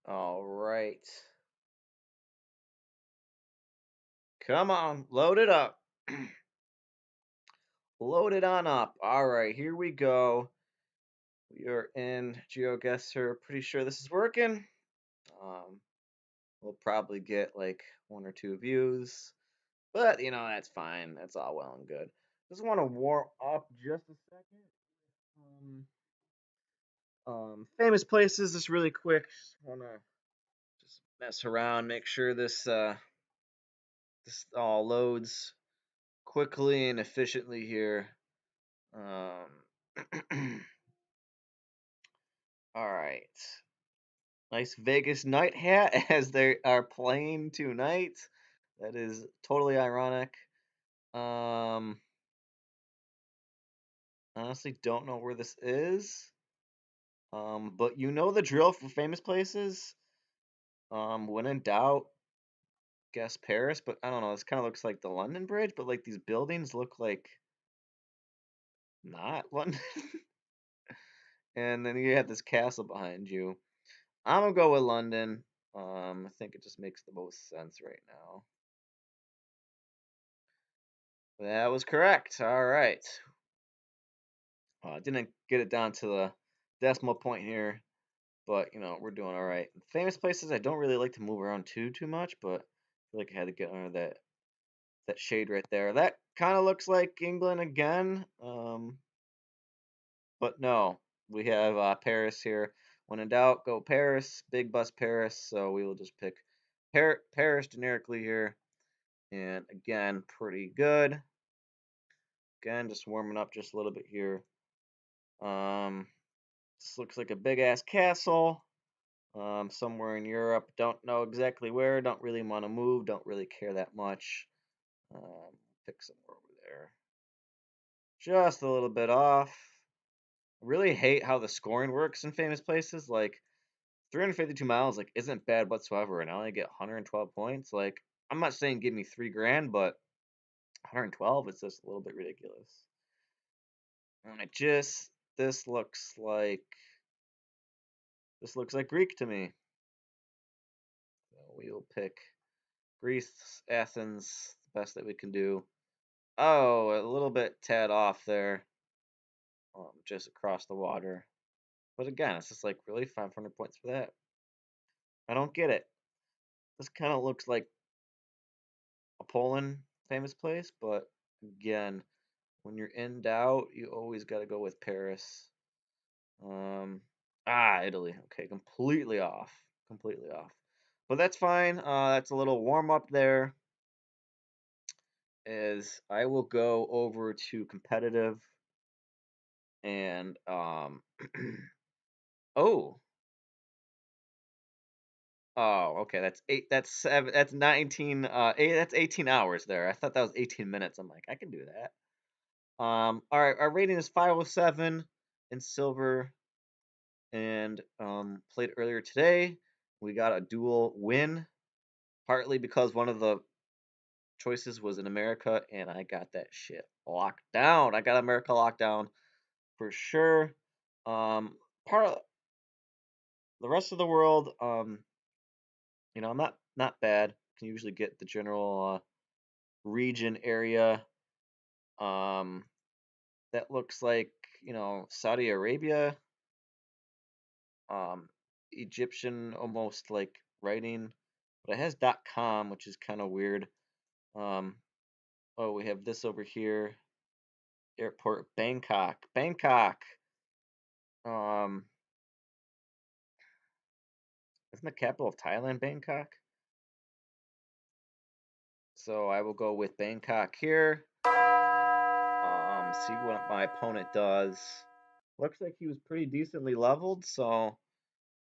All right. Come on, load it up. Load it on up. All right, here we go. We are in Geoguessr. Pretty sure this is working. Um, we'll probably get like 1 or 2 views, but that's fine. That's all well and good. Just want to warm up just a second. Famous places, just really quick. Just wanna just mess around, make sure this all loads quickly and efficiently here. All right. Nice Vegas night hat as they are playing tonight. That is totally ironic. Honestly don't know where this is. But you know the drill for famous places. When in doubt, guess Paris, but I don't know. This kind of looks like the London Bridge, but like these buildings look like not London. And then you have this castle behind you. I'm gonna go with London. I think it just makes the most sense right now. That was correct. All right. Didn't get it down to the decimal point here, but we're doing all right. Famous places, I don't really like to move around too much, but I feel like I had to get under that shade right there. That kind of looks like England again, but no, we have Paris here. When in doubt, go Paris. Big bus Paris. So we will just pick Paris generically here, and again, pretty good. Again, just warming up just a little bit here. This looks like a big ass castle. Somewhere in Europe. Don't know exactly where. Don't really want to move. Don't really care that much. Pick somewhere over there. Just a little bit off. I really hate how the scoring works in famous places. Like 352 miles, like isn't bad whatsoever, and I only get 112 points. Like I'm not saying give me 3 grand, but 112 is just a little bit ridiculous. And this looks like Greek to me. So we'll pick Greece, Athens, the best that we can do. Oh, a little bit tad off there, just across the water. But again, it's just like really 500 points for that. I don't get it. This kind of looks like a Poland famous place, but again, when you're in doubt, you always got to go with Paris. Italy. Okay, completely off. Completely off. But that's fine. That's a little warm up there. As I will go over to competitive and oh. Oh, okay. That's 8 that's 7 that's 19 that's 18 hours there. I thought that was 18 minutes. I'm like, I can do that. All right, our rating is 507 in silver and played earlier today. We got a dual win, partly because one of the choices was in America, and I got that shit locked down. I got America locked down for sure. Part of the rest of the world, not bad. Can usually get the general region area. Um, that looks like Saudi Arabia, um, Egyptian almost like writing, but it has .com, which is kind of weird. Um, oh, we have this over here. Airport Bangkok. Bangkok. Um, isn't the capital of Thailand Bangkok? So I will go with Bangkok here. See what my opponent does. Looks like he was pretty decently leveled, so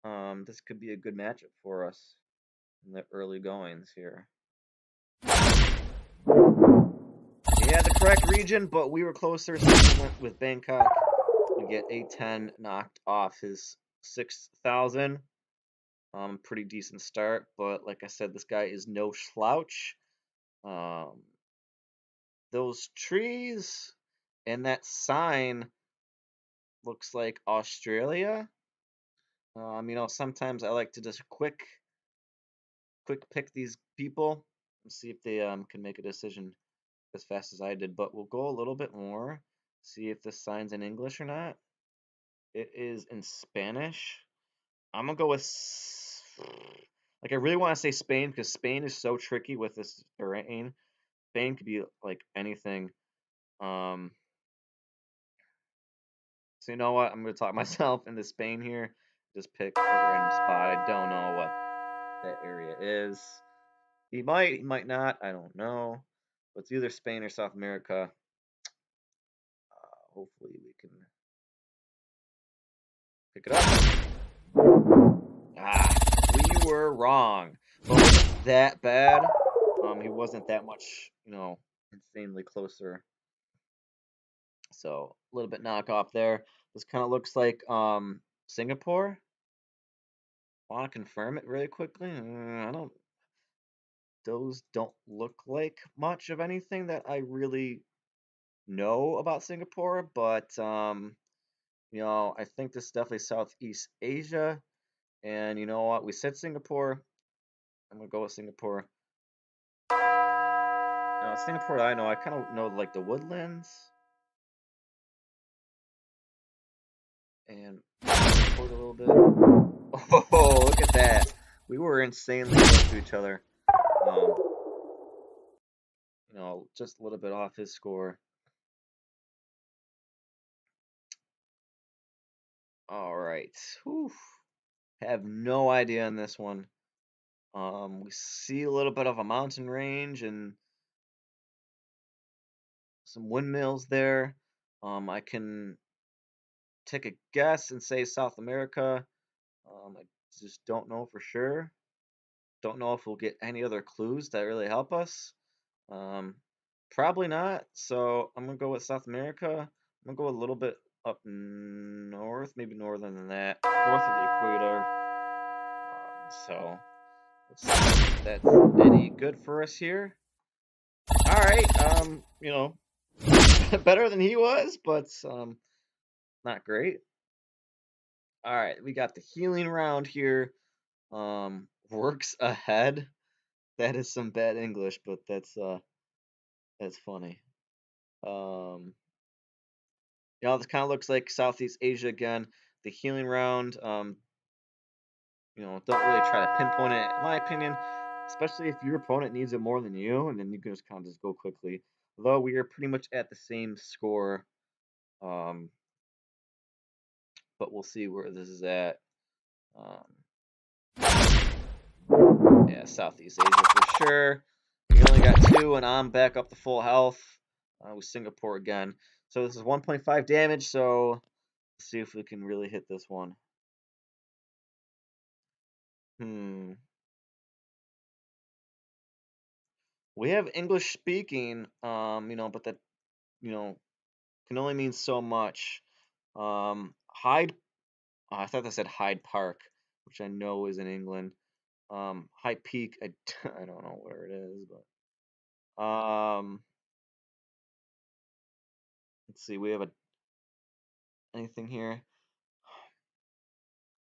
this could be a good matchup for us in the early goings here. He had the correct region, but we were closer, so we went with Bangkok. We get A10 knocked off his 6,000. Pretty decent start, but like I said, this guy is no slouch. Those trees and that sign looks like Australia. Sometimes I like to just quick pick these people and see if they can make a decision as fast as I did. But we'll go a little bit more, see if this sign's in English or not. It is in Spanish. I'm gonna go with like I really want to say Spain because Spain is so tricky with this terrain. Spain could be like anything. Um, so you know what? I'm gonna talk myself into Spain here. Just pick a random spot. I don't know what that area is. He might not. I don't know. But it's either Spain or South America. Hopefully we can pick it up. Ah, we were wrong. But it wasn't that bad. He wasn't that much, insanely closer. So a little bit knockoff there. This kind of looks like Singapore. Want to confirm it really quickly? I don't. Those don't look like much of anything that I really know about Singapore, but I think this is definitely Southeast Asia. And you know what? We said Singapore. I'm gonna go with Singapore. Singapore, I know. I kind of know like the woodlands and Singapore a little bit. Oh, look at that! We were insanely close to each other. Um, just a little bit off his score. All right. Whew. Have no idea on this one. We see a little bit of a mountain range and some windmills there. I can take a guess and say South America. I just don't know for sure. Don't know if we'll get any other clues that really help us. Um, Probably not. So I'm gonna go with South America. I'm gonna go a little bit up north, maybe northern than that, north of the equator. So let's see if that's any good for us here. All right. Better than he was, but not great. All right, we got the healing round here. Works ahead. That is some bad English, but that's funny. Um, this kind of looks like Southeast Asia again. The healing round. Don't really try to pinpoint it. In my opinion, especially if your opponent needs it more than you, and then you can just kind of just go quickly. Although we are pretty much at the same score. Um, but we'll see where this is at. Yeah, Southeast Asia for sure. We only got 2, and I'm back up to full health with Singapore again. So this is 1.5 damage, so let's see if we can really hit this one. We have English speaking, but that, can only mean so much. Hyde, I thought that said Hyde Park, which I know is in England. High Peak, I don't know where it is, but let's see, we have anything here?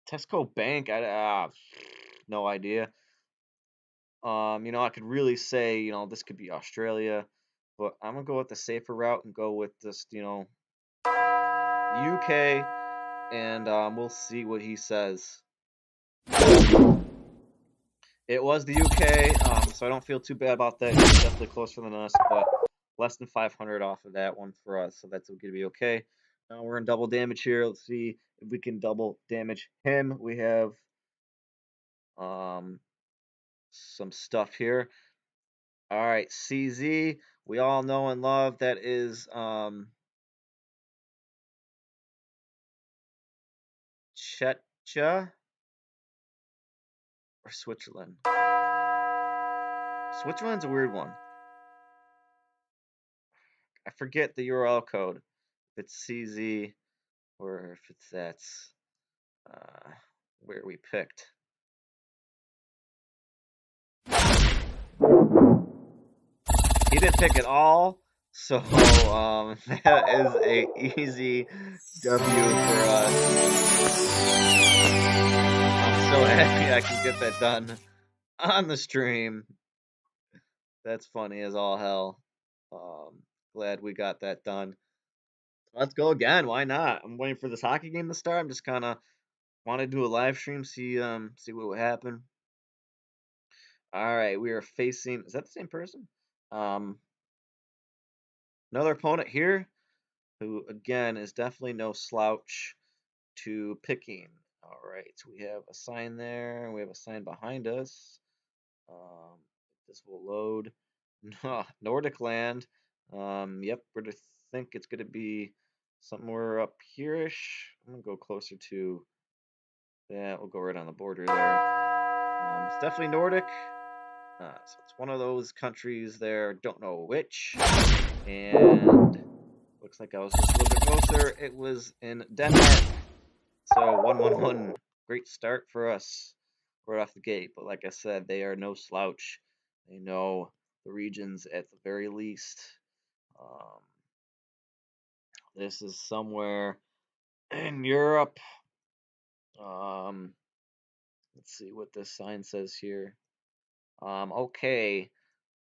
Tesco Bank, no idea. I could really say, this could be Australia, but I'm gonna go with the safer route and go with this, UK, and we'll see what he says. It was the UK, so I don't feel too bad about that. He's definitely closer than us, but less than 500 off of that one for us, so that's going to be okay. Now we're in double damage here. Let's see if we can double damage him. We have some stuff here. All right, CZ. We all know and love that is Czechia or Switzerland. Switzerland's a weird one. I forget the URL code. If it's CZ or if it's that's where we picked. He didn't pick at all, so that is a easy W for us. so happy I can get that done on the stream. That's funny as all hell. Um, Glad we got that done. Let's go again. Why not? I'm waiting for this hockey game to start. I'm just kind of want to do a live stream, see what would happen. All right, we are facing. Is that the same person? Um, Another opponent here, who again is definitely no slouch to picking. All right, so we have a sign there. We have a sign behind us. Um, this will load. Nordic land. Yep, we're to think it's gonna be somewhere up here-ish. I'm gonna go closer to that. We'll go right on the border there. It's definitely Nordic. So it's one of those countries there. Don't know which. And looks like I was just a little bit closer. It was in Denmark. So 1-1-1. Great start for us right off the gate. But like I said, they are no slouch. They know the regions at the very least. Um, this is somewhere in Europe. Um, let's see what this sign says here. Okay.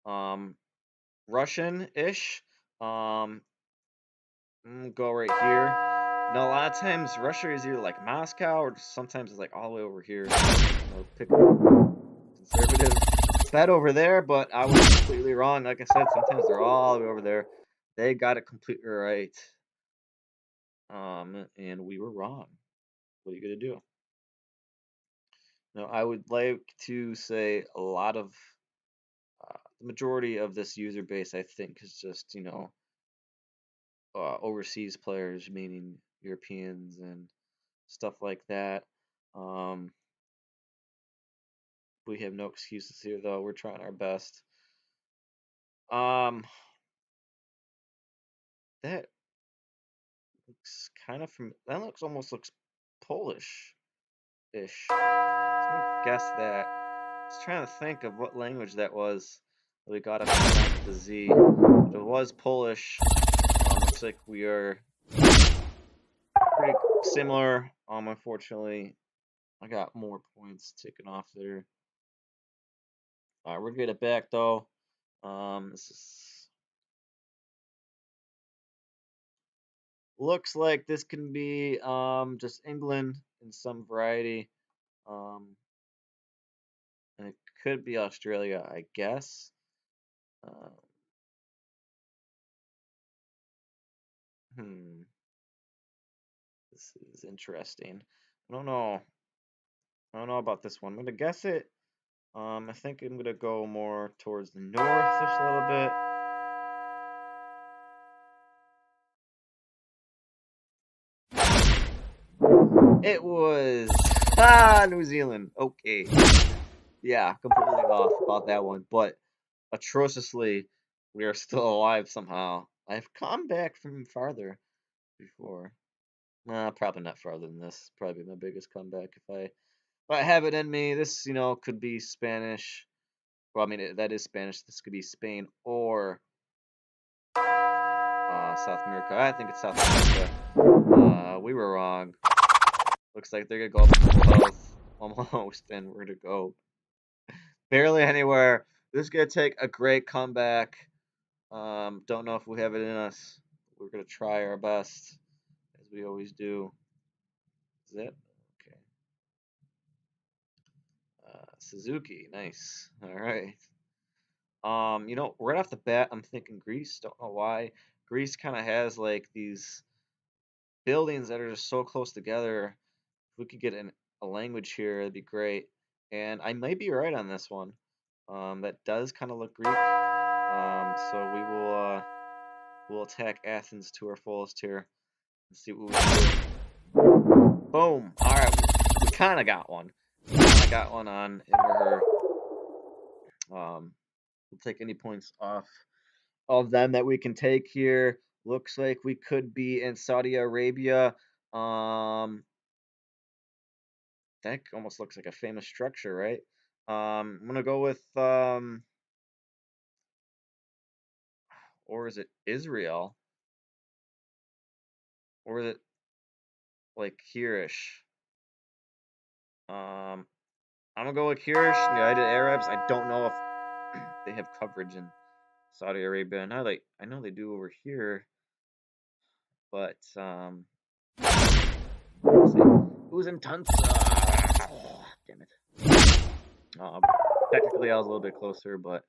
Um, Russian-ish. Go right here. No, a lot of times Russia is either like Moscow or sometimes it's like all the way over here. Pick conservative bet over there, but I was completely wrong. Like I said, sometimes they're all the way over there. They got it completely right. And we were wrong. What are you gonna do? No, I would like to say a lot of the majority of this user base, I think, is just overseas players, meaning Europeans and stuff like that. Um, we have no excuses here, though. We're trying our best. That looks kind of from that looks almost looks Polish-ish. So I'm gonna guess that. I was trying to think of what language that was that we got up to start with the Z. If it was Polish, looks like we are pretty similar. Unfortunately, I got more points taken off there. All right, we're gonna get it back though. This is looks like this can be just England in some variety. Um, and it could be Australia, I guess. Uh, hmm, this is interesting. I don't know. I don't know about this one. I'm gonna guess it. I think I'm gonna go more towards the north just a little bit. It was New Zealand. Okay. Yeah, completely off about that one, but atrociously, we are still alive somehow. I've come back from farther before. Probably not farther than this. Probably my biggest comeback if I have it in me. This could be Spanish. Well, I mean that is Spanish. This could be Spain or South America. I think it's South America. We were wrong. Looks like they're gonna go up to full health almost, and we're gonna go barely anywhere. This is gonna take a great comeback. Don't know if we have it in us. We're gonna try our best, as we always do. Is it? Okay. Suzuki, nice. All right. Right off the bat, I'm thinking Greece. Don't know why. Greece kind of has like these buildings that are just so close together. If we could get a language here, it'd be great. And I might be right on this one. That does kind of look Greek. So we'll attack Athens to our fullest here and see what we can do. Boom. All right, we kind of got one. We kind of got one on him or her. We'll take any points off of them that we can take here. Looks like we could be in Saudi Arabia. That almost looks like a famous structure, right? I'm gonna go with or is it Israel? Or is it like here-ish? I'm gonna go with Kirish, United Arabs. I don't know if they have coverage in Saudi Arabia. I know they do over here, but let's see. Who's in Tunsa? Damn it. Um, Technically I was a little bit closer, but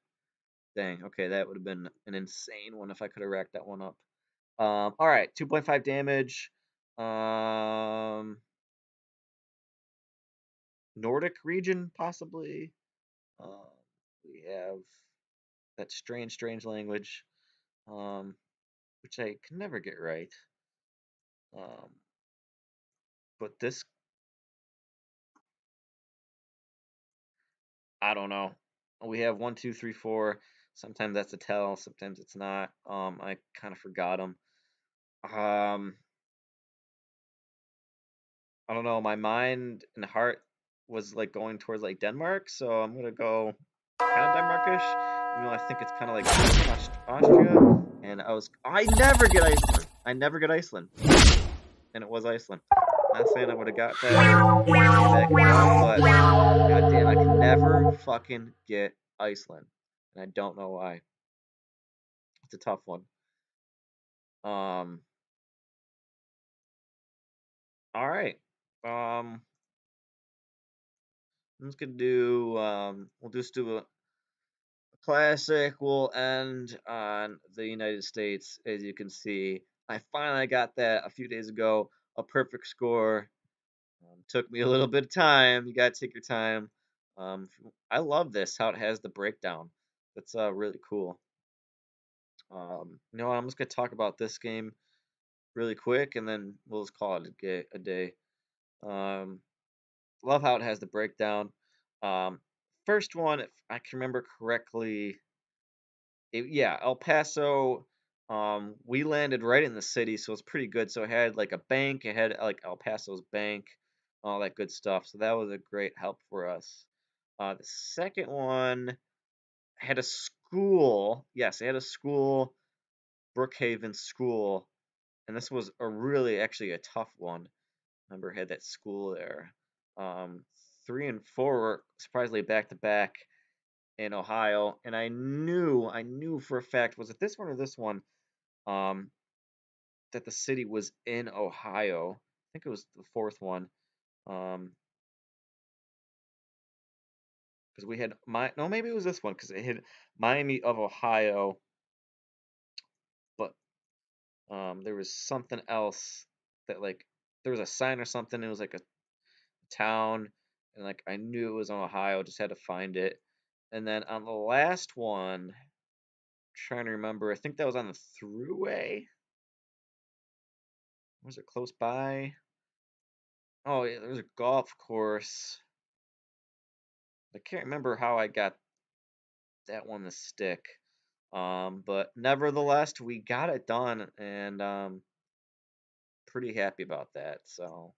dang. Okay, that would have been an insane one if I could have racked that one up. All right, 2.5 damage. Um, Nordic region possibly. Um, we have that strange language, um, which I can never get right. Um, but this, I don't know. We have one, two, three, four. Sometimes that's a tell. Sometimes it's not. I kind of forgot them. Um, I don't know. My mind and heart was like going towards like Denmark, so I'm gonna go kind of Denmarkish, even though I think it's kind of like Austria. And I never get Iceland. I never get Iceland, and it was Iceland. Not saying I would have got that back but goddamn, I can never fucking get Iceland, and I don't know why. It's a tough one. Um, all right. I'm just gonna do. We'll just do a classic. We'll end on the United States. As you can see, I finally got that a few days ago. A perfect score. Took me a little bit of time. You gotta take your time. Um, I love this how it has the breakdown. That's really cool. I'm just gonna talk about this game really quick, and then we'll just call it a day. Um, Love how it has the breakdown. Um, First one, if I can remember correctly, yeah, El Paso. We landed right in the city, so it's pretty good. So it had like a bank, it had like El Paso's bank, all that good stuff. So that was a great help for us. The second one had a school. Yes, it had a school, Brookhaven School, and this was a really actually a tough one. Remember, had that school there. Um, 3 and 4 were surprisingly back to back in Ohio, and I knew for a fact, was it this one or this one? Um, that the city was in Ohio. I think it was the fourth one. Because we had no, maybe it was this one because it had Miami of Ohio, but there was something else that like there was a sign or something. It was like a town, and like I knew it was in Ohio. Just had to find it. And then on the last one, trying to remember, I think that was on the thruway. Was it close by? Oh, yeah, there was a golf course. I can't remember how I got that one to stick. But nevertheless, we got it done, and pretty happy about that. So,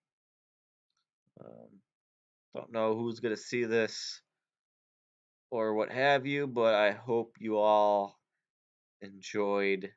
um, don't know who's gonna see this or what have you, but I hope you all enjoyed